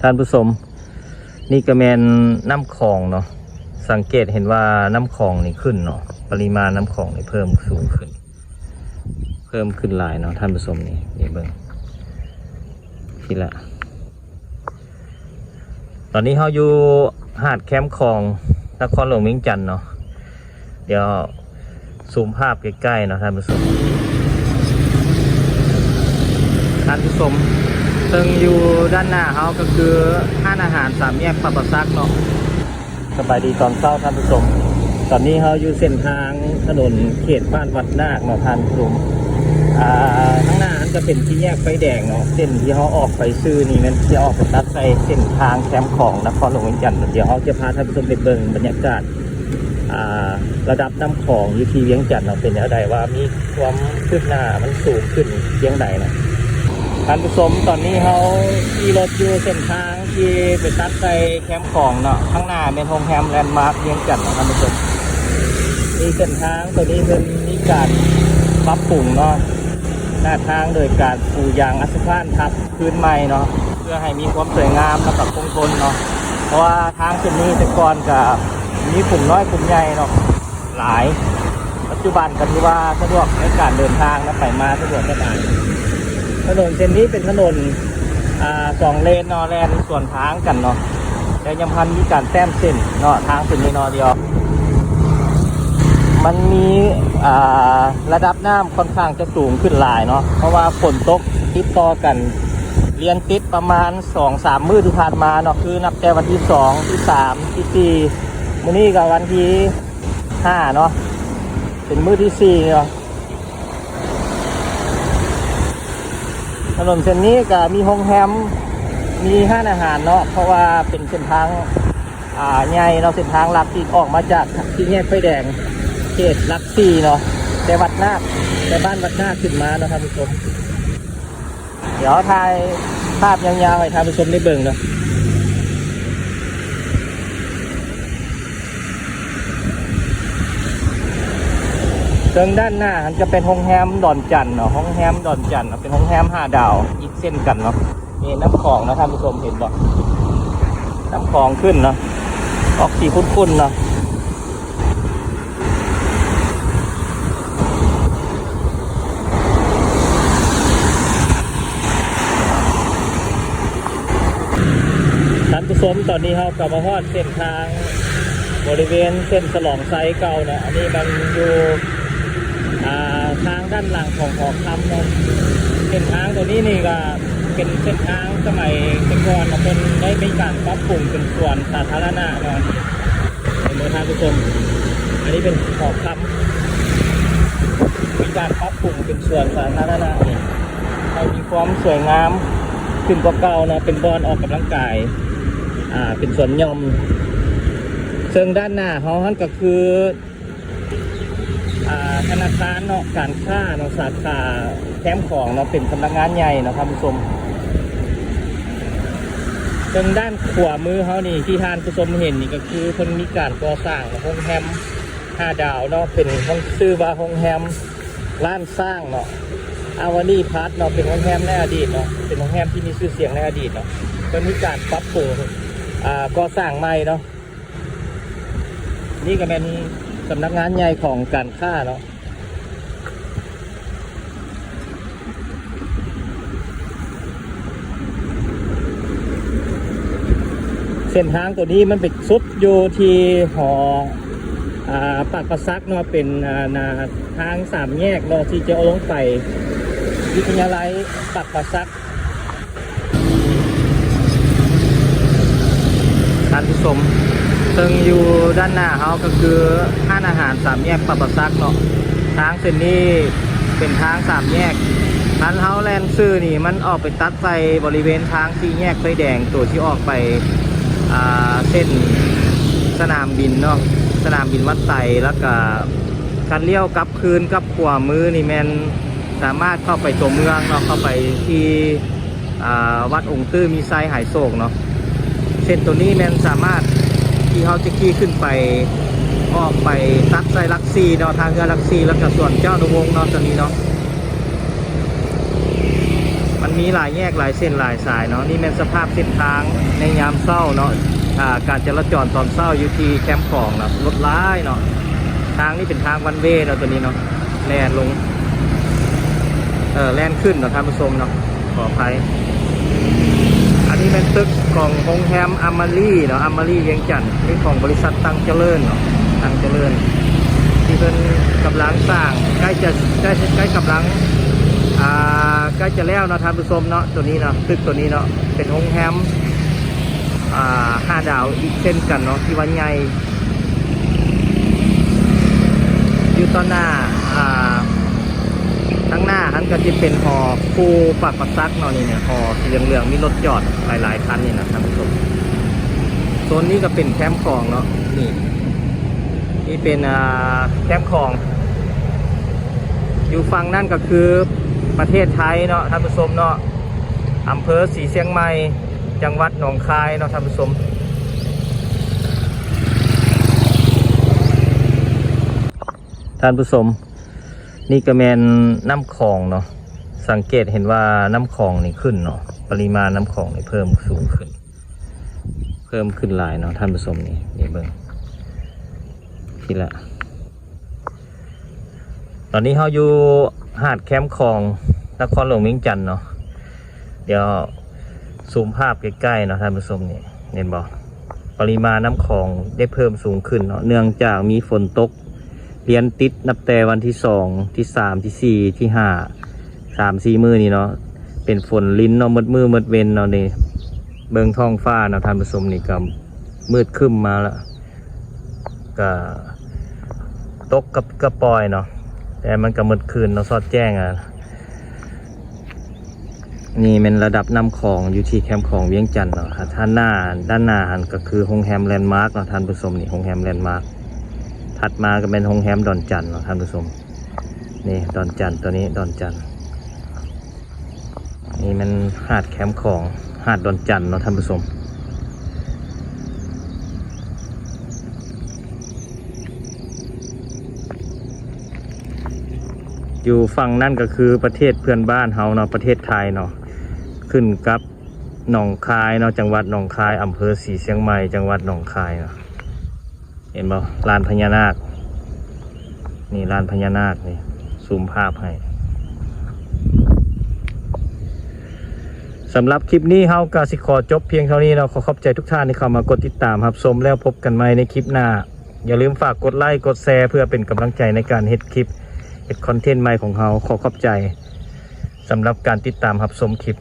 ท่านผู้ชมนี่ก็แมนน้ำคลองเนาะสังเกตเห็นว่าน้ำคลองนี่ขึ้นเนาะปริมาณน้ำคลองนี่เพิ่มสูงขึ้นหลายเนาะท่านผู้ชมนี่เบิ่งทีละตอนนี้เขาอยู่หาดแคมป์คลองนครหลวงเวียงจันทน์เนาะเดี๋ยวซูมภาพใกล้ๆเนาะท่านผู้ชมซึ่งอยู่ด้านหน้าเขาก็คือห้านอาหารสามแยกปะปะซักเนาะสบายดีตอนเช้าท่านผู้ชมตอนนี้เขาอยู่เส้นทางถนนเขตบ้านวัดนาคเนาะท่านผู้ชมข้างหน้านั้นจะเป็นที่แยกไฟแดงเนาะเส้นที่เขาออกไปซื้อนี่มันจะออกไปตัดไปเส้นทางแคมป์ของนครหลวงเวียงจันทน์เดี๋ยวเขาจะพาท่านผู้ชมไปเบิ่งบรรยากาศระดับน้ำคลองอยู่ที่เวียงจันทน์เนาะเป็นอย่างไรว่ามีความคืบหน้ามันสูงขึ้นเพียงใดนะท่านผู้ชมตอนนี้เขาขี่รถอยู่เส้นทางที่ไปตัดไปแคมป์ของเนาะข้างหน้าเป็นโฮมแฮมแลนด์มาร์คเวียงจันทน์ท่านผู้ชมมีเส้นทางตัวนี้เป็นมีการปรับปรุงเนาะหน้าทางโดยการปูยางอัสฟัลต์ทับพื้นใหม่เนาะเพื่อให้มีความสวยงามและกับคงทนเนาะเพราะว่าทางเส้นนี้แต่ก่อนกับมีกลุ่มน้อยกลุ่มใหญ่เนาะหลายปัจจุบันก็ถือว่าสะดวกในการเดินทางและไปมาสะดวกสบายถนนเส้นนี้เป็นถนน2 เลนเนาะแลนส่วนทางกันเนาะแต่ยังพันมีการแต้มเส้นเนาะทางเส้นนี้เนาะเดียวมันมีระดับน้ำค่อนข้างจะสูงขึ้นหลายเนาะเพราะว่าฝนตกติดต่อกันเรียนติดประมาณ 2-3 มื้อที่ผ่านมาเนาะคือนับแต่วันที่2ที่3ที่4มื้อนี้กับวันที่5เนาะเป็นมื้อที่4เนาะถนนเส้นนี้ก็มีโฮมแฮมมีห้านอาหารเนาะเพราะว่าเป็นเส้นทางใหญ่เนาะเส้นทางหลักที่ออกมาจากที่แยกไฟแดงเขตหลัก4เนาะแต่วัดนาคแต่บ้านวัดนาคขึ้นมาเนาะท่านผู้ชมเดี๋ยวถ่ายภาพยาวๆให้ท่านผู้ชมได้เบิ่งเนาะตรงด้านหน้าจะเป็นโฮมแฮมดอนจันเนาะโฮมแฮมดอนจันเป็นโฮมแฮม5 ดาวอีกเส้นกันเนาะนี่น้ำคลองนะท่านผู้ชมเห็นบ่น้ำคลองขึ้นเนาะออกสีคุ้นๆเนาะท่านผู้ชมตอนนี้เรากลับมาฮอดเส้นทางบริเวณเส้นฉลองไซเก่าเนาะอันนี้มันอยู่ทางด้านหลังของหอคำเนาะเส้นทางตัวนี้นี่ก็เป็นเส้นทางสมัยก่อนนะเป็นได้มีการปรับปรุงเป็นส่วนสาธารณะเนาะเห็นไหมท่านผู้ชมอันนี้เป็นหอคำมีการปรับปรุงเป็นส่วนสาธารณะนี่ให้มีความสวยงามขึ้นกว่าเก่าเนาะเป็นบอนออกกำลังกายเป็นสวนหย่อมซึ่งด้านหน้าเขาก็คือธนาคารเนาะการค้าเนาะสาขาแคมป์ของเนาะเป็นสำนักงานใหญ่เนาะท่านผู้ชมซึ่งด้านขวามือเขานี่ที่ท่านผู้ชมเห็นนี่ก็คือคนมีการก่อสร้างโฮมแฮม5 ดาวเนาะเป็นห้องชื่อว่าโฮมแฮมร้านสร้างเนาะอาวานีพาร์ทเนาะเป็นโฮมแฮมในอดีตเนาะเป็นโฮมแฮมที่มีชื่อเสียงในอดีตเนาะก็มีการปรับปรุงก่อสร้างใหม่เนาะนี่ก็เป็นสำนักงานใหญ่ของการค้าเนาะเส้นทางตัวนี้มันเป็นสุดอยู่ที่หอปากประซักเนาะเป็นทาง3 แยกเนาะที่จะเอาลงไปวิทยาลัยปากประซักท่านผู้ชมซึ่งอยู่ด้านหน้าเขาก็คือห้านอาหาร3 แยกปะปะซักเนาะทางเส้นนี้เป็นทาง3 แยกทันเฮาแลนด์ซื้อนี่มันออกไปตัดไปบริเวณทางที่แยกไฟแดงตัวที่ออกไปเส้นสนามบินเนาะสนามบินวัดไตแล้วก็การเลี้ยวกลับคืนกับขวามือนี่แมนสามารถเข้าไปตัวเมืองเนาะเข้าไปที่วัดองค์ตื้อมีไซหายโศกเนาะเส้นตัวนี้แมนสามารถที่เขาจะขี่ขึ้นไปออกไปตัดไซลักซีเนาะทางเรือลักซีแล้วก็ส่วนเจ้าหนูวงเนาะตอนนี้เนาะ มันมีหลายแยกหลายเส้นหลายสายเนาะนี่เป็นสภาพเส้นทางในยามเช้าเนาะการจราจรตอนเช้าอยู่ที่แคมป์ของนะรถร้ายเนาะทางนี้เป็นทางวันเวย์เนาะตัวนี้เนาะแล่นลงแล่นขึ้นเนาะท่านผู้ชมเนาะขออภัยอันนี้เป็นตึกของโรงแรมอัมมารีเนาะอัมมารีเวียงจันทร์นี่ของบริษัทตังเจริญเนาะตังเจริญที่เป็นกำลังสร้างใกล้กำลังใกล้จะแล้วเนาะท่านผู้ชมเนาะตัวนี้เนาะตึกตัวนี้เนาะเป็นโรงแรม5 ดาวอีกเช่นกันเนาะที่วันใหญ่อยู่ตอนหน้าทั้งหน้าทั้งก็จะเป็นหอคูปากปักซักเนาะนี่เนี่ยหอสีเหลืองๆมีรถจอดหลายๆคันนี่นะท่านผู้ชมโซนนี้ก็เป็นแคมป์ของเนาะนี่เป็นแคมป์ของอยู่ฝั่งนั่นก็คือประเทศไทยเนาะท่านผู้ชมเนาะอำเภอศรีเชียงใหม่จังหวัดหนองคายเนาะท่านผู้ชมนี่ก็แมนน้ำคลองเนาะสังเกตเห็นว่าน้ำคลองนี่ขึ้นเนาะปริมาณน้ำคลองนี่เพิ่มสูงขึ้นหลายเนาะท่านผู้ชมนี่เบิ่งทีละตอนนี้เราอยู่หาดแคมป์คลองนครหลวงเวียงจันทร์เนาะเดี๋ยวซูมภาพใกล้ๆเนาะท่านผู้ชมนี่เห็นบ่ปริมาณน้ำคลองได้เพิ่มสูงขึ้นเนาะเนื่องจากมีฝนตกเรียนติดนับแต่วันที่2ที่3ที่4ที่5 3-4 มื้อนี่เนาะเป็นฝนลิ้นเนาะมืดมืดเว้นเนาะนี่เบิ่งท้องฟ้าเนาะท่านผู้ชมนี่ก็มืดครึ้มมาแล้วก็ตกกับกระปอยเนาะแต่มันก็มืดคืนเนาะสอดแจ้งนี่เป็นระดับน้ำคลองอยู่ที่แคมป์ของเวียงจันทร์เนาะด้านหน้าก็คือโรงแรมแลนด์มาร์กเนาะท่านผู้ชมนี่โรงแรมแลนด์มาร์กถัดมาก็เป็นโรงแรมดอนจันทร์เนาะท่านผู้ชมนี่ดอนจันทร์ตัวนี้ดอนจันทร์นี่มันหาดแคมป์ของหาดดอนจันทร์เนาะท่านผู้ชมอยู่ฝั่งนั่นก็คือประเทศเพื่อนบ้านเฮาเนาะประเทศไทยเนาะขึ้นกับหนองคายเนาะจังหวัดหนองคายอำเภอศรีเชียงใหม่จังหวัดหนองคายเนาะเห็นบ่ลานพญานาคนี่ลานพญานาคนี่ซูมภาพให้สำหรับคลิปนี้เฮาก็สิขอจบเพียงเท่านี้เนาะขอบใจทุกท่านที่เข้ามากดติดตามรับชมแล้วพบกันใหม่ในคลิปหน้าอย่าลืมฝากกดไลค์กดแชร์เพื่อเป็นกำลังใจในการเฮ็ดคลิปคอนเทนต์ใหม่ของเราขอบใจสำหรับการติดตามรับชมคลิป